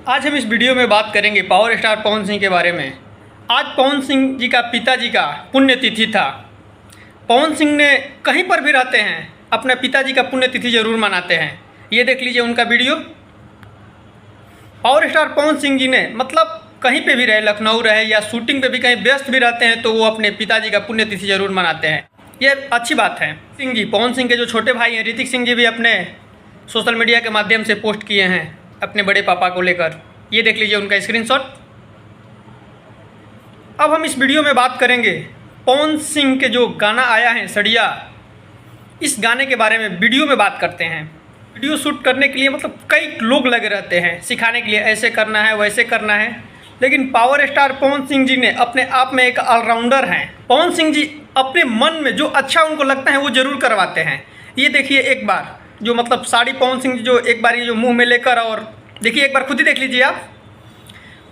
आज हम इस वीडियो में बात करेंगे पावर स्टार पवन सिंह के बारे में। आज पवन सिंह जी का पिताजी का पुण्यतिथि था। पवन सिंह ने कहीं पर भी रहते हैं अपने पिताजी का पुण्यतिथि जरूर मनाते हैं। ये देख लीजिए उनका video. Power star Pawan Singh ji ने मतलब कहीं पे भी रहे, लखनऊ रहे या शूटिंग पे भी कहीं व्यस्त भी रहते हैं तो वो अपने पिताजी का पुण्यतिथि जरूर मनाते हैं। ये अच्छी बात है। सिंह जी, पवन सिंह के जो छोटे भाई हैं ऋतिक सिंह जी भी अपने सोशल मीडिया के माध्यम से पोस्ट किए हैं अपने बड़े पापा को लेकर। ये देख लीजिए उनका स्क्रीनशॉट। अब हम इस वीडियो में बात करेंगे पवन सिंह के जो गाना आया है सड़िया, इस गाने के बारे में वीडियो में बात करते हैं। वीडियो शूट करने के लिए मतलब कई लोग लगे रहते हैं सिखाने के लिए, ऐसे करना है वैसे करना है, लेकिन पावर स्टार पवन सिंह जी ने अपने आप में एक ऑलराउंडर हैं। पवन सिंह जी अपने मन में जो अच्छा उनको लगता है वो ज़रूर करवाते हैं। ये देखिए एक बार जो मतलब साड़ी पवन सिंह जी जो एक बार ये जो मुंह में लेकर, और देखिए एक बार खुद ही देख लीजिए आप।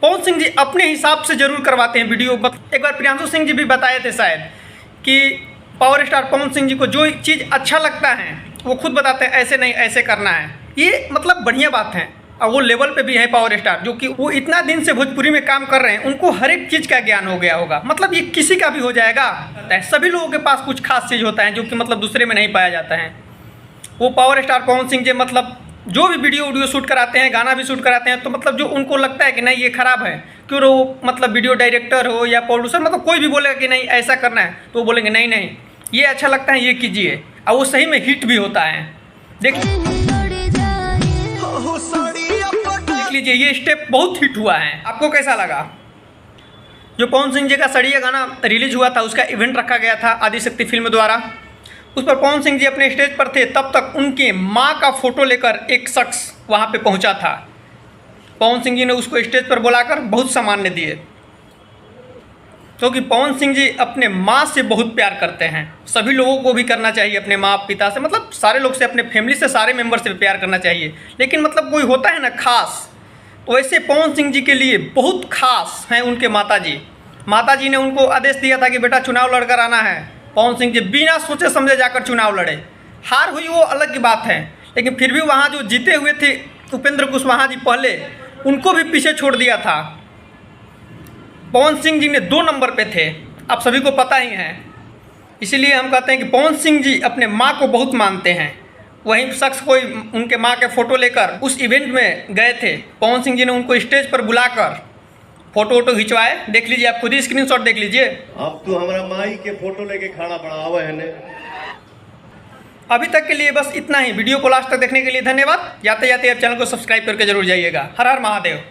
पवन सिंह जी अपने हिसाब से ज़रूर करवाते हैं वीडियो। एक बार प्रियांशु सिंह जी भी बताए थे शायद कि पावर स्टार पवन सिंह जी को जो चीज़ अच्छा लगता है वो खुद बताते हैं, ऐसे नहीं ऐसे करना है। ये मतलब बढ़िया बात है। और वो लेवल पे भी है पावर स्टार, जो कि वो इतना दिन से भोजपुरी में काम कर रहे हैं, उनको हर एक चीज़ का ज्ञान हो गया होगा। मतलब ये किसी का भी हो जाएगा। सभी लोगों के पास कुछ खास चीज़ होता है जो कि मतलब दूसरे में नहीं पाया जाता है। वो पावर स्टार पवन सिंह जी मतलब जो भी वीडियो शूट कराते हैं, गाना भी शूट कराते हैं, तो मतलब जो उनको लगता है कि नहीं ये ख़राब है, क्यों वो मतलब वीडियो डायरेक्टर हो या प्रोड्यूसर, मतलब कोई भी बोलेगा कि नहीं ऐसा करना है तो वो बोलेंगे नहीं नहीं ये अच्छा लगता है ये कीजिए, और वो सही में हिट भी होता है। देख लीजिए ये स्टेप बहुत हिट हुआ है। आपको कैसा लगा? जो पवन सिंह जी का सड़िया गाना रिलीज हुआ था उसका इवेंट रखा गया था आदिशक्ति फिल्म द्वारा। उस पर पवन सिंह जी अपने स्टेज पर थे, तब तक उनके माँ का फोटो लेकर एक शख्स वहाँ पे पहुँचा था। पवन सिंह जी ने उसको स्टेज पर बुलाकर बहुत सम्मान दिए, क्योंकि पवन सिंह जी अपने माँ से बहुत प्यार करते हैं। सभी लोगों को भी करना चाहिए अपने माँ पिता से, मतलब सारे लोग से, अपने फैमिली से, सारे मेंबर से प्यार करना चाहिए। लेकिन मतलब कोई होता है ना खास, तो वैसे पवन सिंह जी के लिए बहुत खास हैं उनके माताजी। माताजी ने उनको आदेश दिया था कि बेटा चुनाव लड़कर आना है। पवन सिंह जी बिना सोचे समझे जाकर चुनाव लड़े। हार हुई वो अलग की बात है, लेकिन फिर भी वहाँ जो जीते हुए थे उपेंद्र कुशवाहा जी पहले, उनको भी पीछे छोड़ दिया था। पवन सिंह जी ने 2 नंबर पे थे, आप सभी को पता ही है। इसीलिए हम कहते हैं कि पवन सिंह जी अपने माँ को बहुत मानते हैं। वहीं शख्स कोई उनके माँ के फ़ोटो लेकर उस इवेंट में गए थे। पवन सिंह जी ने उनको स्टेज पर बुलाकर फोटो वोटो खिंचवाए। देख लीजिए आप खुद ही स्क्रीनशॉट देख लीजिए। अब तो हमारा माई के फोटो लेके खाना बढ़ावा है ने। अभी तक के लिए बस इतना ही। वीडियो को लास्ट तक देखने के लिए धन्यवाद। जाते जाते आप चैनल को सब्सक्राइब करके जरूर जाइएगा। हर हर महादेव।